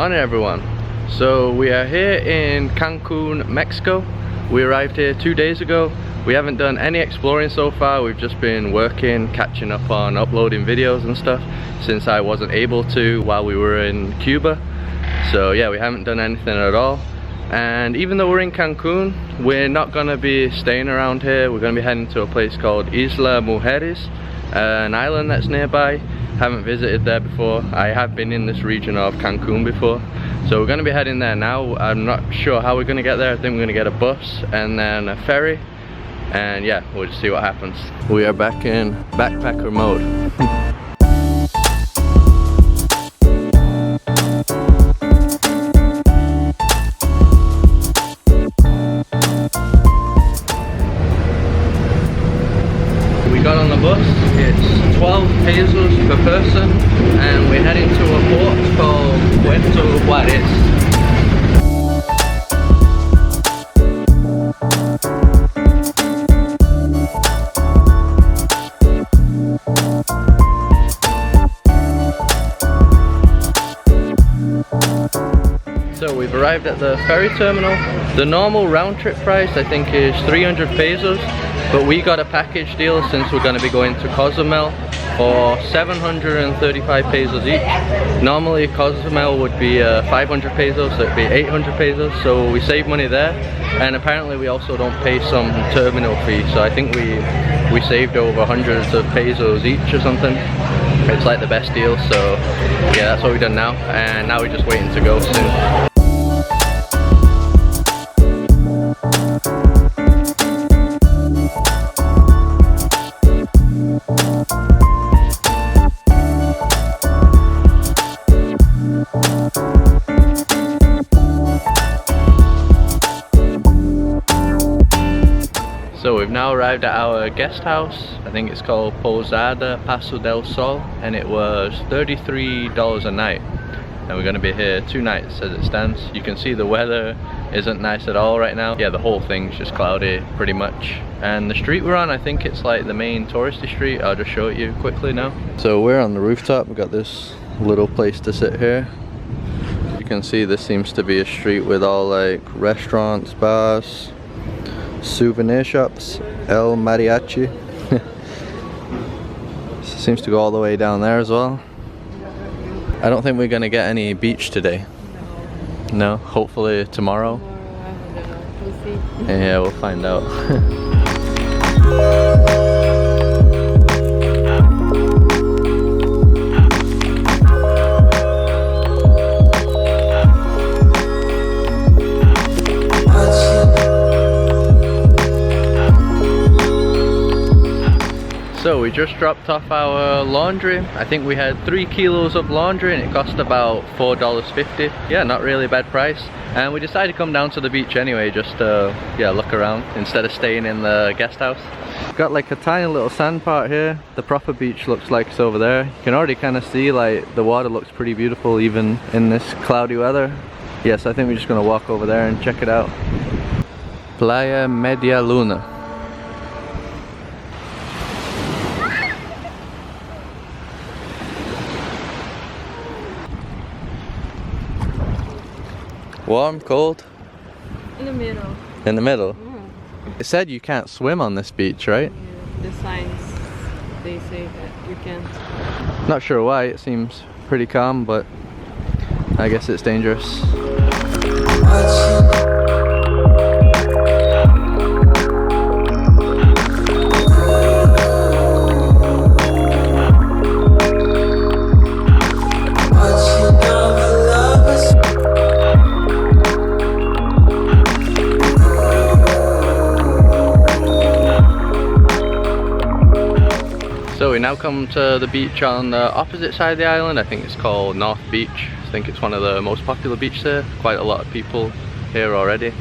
morning everyone. So we are here in Cancun, Mexico. We arrived here 2 days ago. We haven't done any exploring so far. We've just been working, catching up on uploading videos and stuff since I wasn't able to while we were in Cuba. So yeah, we haven't done anything at all. And even though we're in Cancun, we're not gonna be staying around here. We're gonna be heading to a place called Isla Mujeres, an island that's nearby. Haven't visited there before. I have been in this region of Cancun before. So we're gonna be heading there now. I'm not sure how we're gonna get there. I think we're gonna get a bus and then a ferry. And yeah, we'll just see what happens. We are back in backpacker mode. We got on the bus. It's 12 pesos per person and we're heading to a port called Puerto Juarez. So we've arrived at the ferry terminal. The normal round trip price I think is 300 pesos, but we got a package deal since we're going to be going to Cozumel for 735 pesos each. Normally Cozumel would be 500 pesos, so it'd be 800 pesos, so we save money there. And apparently we also don't pay some terminal fee, so I think we saved over hundreds of pesos each or something. It's like the best deal, so yeah, that's what we've done now, and now we're just waiting to go soon. So we've now arrived at our guest house. I think it's called Posada Paso del Sol, and it was $33 a night. And we're going to be here 2 nights as it stands. You can see the weather isn't nice at all right now. Yeah, the whole thing's just cloudy pretty much. And the street we're on, I think it's like the main touristy street. I'll just show it you quickly now. So we're on the rooftop. We've got this little place to sit here. You can see this seems to be a street with all like restaurants, bars, souvenir shops, El Mariachi. Seems to go all the way down there as well. I don't think we're gonna get any beach today. No, hopefully tomorrow. We'll see. Yeah, we'll find out. So we just dropped off our laundry. I think we had 3 kilos of laundry and it cost about $4.50. Yeah, not really a bad price. And we decided to come down to the beach anyway, just to look around instead of staying in the guest house. Got like a tiny little sand part here. The proper beach looks like it's over there. You can already kind of see like the water looks pretty beautiful even in this cloudy weather. Yes, I think we're just gonna walk over there and check it out. Playa Media Luna. Warm, cold? In the middle. In the middle? Mm. It said you can't swim on this beach, right? Yeah, the signs, they say that you can't. Not sure why, it seems pretty calm, but I guess it's dangerous. So we now come to the beach on the opposite side of the island. I think it's called North Beach. I think it's one of the most popular beaches there. Quite a lot of people here already.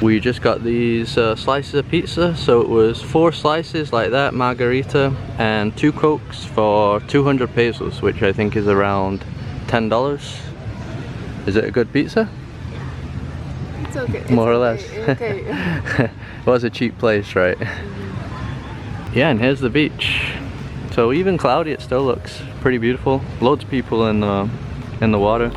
We just got these slices of pizza. So it was 4 slices like that, margarita, and 2 Cokes for 200 pesos, which I think is around $10. Is it a good pizza? It's okay. More or less. Okay. It was a cheap place, right? Mm-hmm. Yeah, and here's the beach. So even cloudy, it still looks pretty beautiful. Loads of people in the water.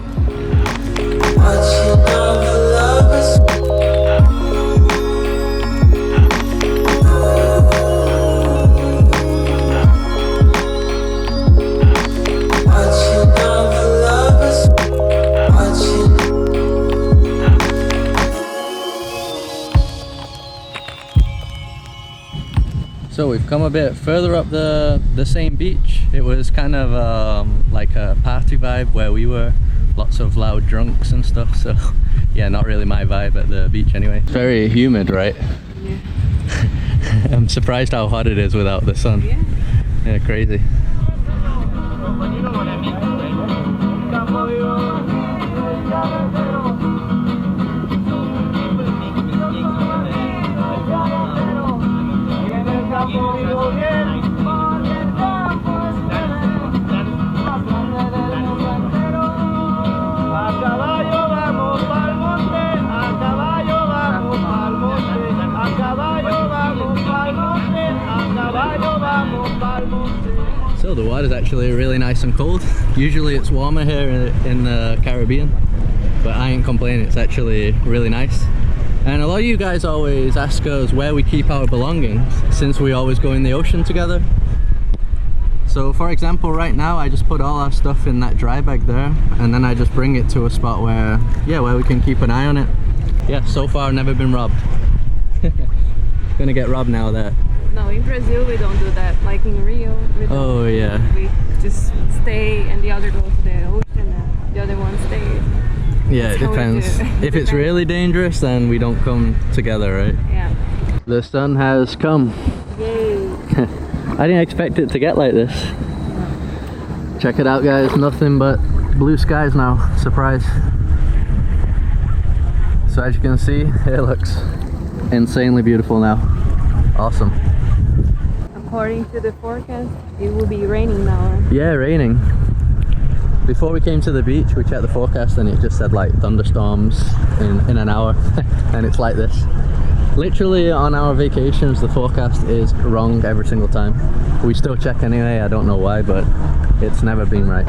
So we've come a bit further up the same beach. It was kind of like a party vibe where we were. Lots of loud drunks and stuff, so yeah, not really my vibe at the beach anyway. It's very humid, right? Yeah. I'm surprised how hot it is without the sun. Yeah. Yeah, crazy. So the water's actually really nice and cold. Usually it's warmer here in the Caribbean, but I ain't complaining, it's actually really nice. And a lot of you guys always ask us where we keep our belongings, since we always go in the ocean together. So for example, right now I just put all our stuff in that dry bag there, and then I just bring it to a spot where, yeah, where we can keep an eye on it. Yeah, so far never been robbed. Gonna get robbed now there. No, in Brazil we don't do that. Like in Rio, we don't. Oh yeah. We just stay and the other goes to the ocean and the other one stays. Yeah, it depends. If it's really dangerous, then we don't come together, right? Yeah. The sun has come. Yay. I didn't expect it to get like this. Check it out, guys. Nothing but blue skies now. Surprise. So as you can see, it looks insanely beautiful now. Awesome. According to the forecast, it will be raining now. Yeah, raining. Before we came to the beach, we checked the forecast and it just said like thunderstorms in an hour. And it's like this. Literally on our vacations, the forecast is wrong every single time. We still check anyway, I don't know why, but it's never been right.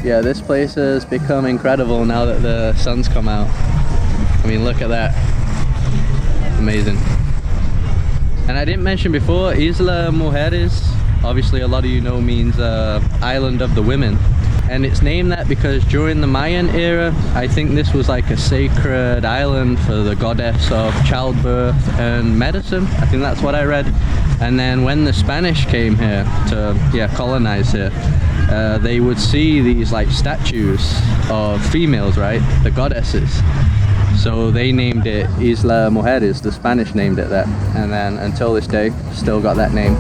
Yeah, this place has become incredible now that the sun's come out. I mean, look at that. Amazing. And I didn't mention before, Isla Mujeres, obviously a lot of you know, means island of the women. And it's named that because during the Mayan era, I think this was like a sacred island for the goddess of childbirth and medicine. I think that's what I read. And then when the Spanish came here to, yeah, colonize here, they would see these like statues of females, right? The goddesses. So they named it Isla Mujeres, the Spanish named it that. And then until this day, still got that name.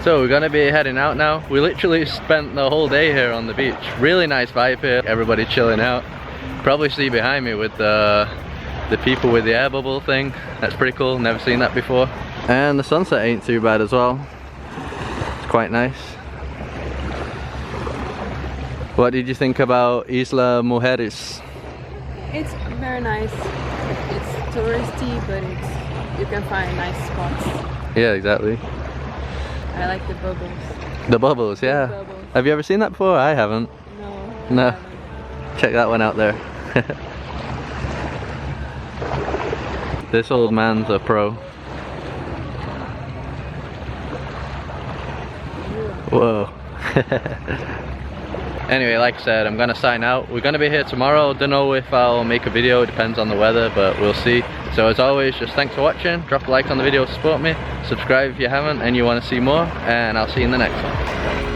So we're gonna be heading out now. We literally spent the whole day here on the beach. Really nice vibe here, everybody chilling out. Probably see behind me with the people with the air bubble thing. That's pretty cool, never seen that before. And the sunset ain't too bad as well. It's quite nice. What did you think about Isla Mujeres? It's very nice. It's touristy, but you can find nice spots. Yeah, exactly. I like the bubbles. The bubbles, yeah. The bubbles. Have you ever seen that before? I haven't. No. No. I haven't. Check that one out there. This old man's a pro. Whoa. Anyway, like I said, I'm gonna sign out. We're gonna be here tomorrow. Don't know if I'll make a video, depends on the weather, but we'll see. So as always, just thanks for watching. Drop a like on the video to support me. Subscribe if you haven't and you want to see more, and I'll see you in the next one.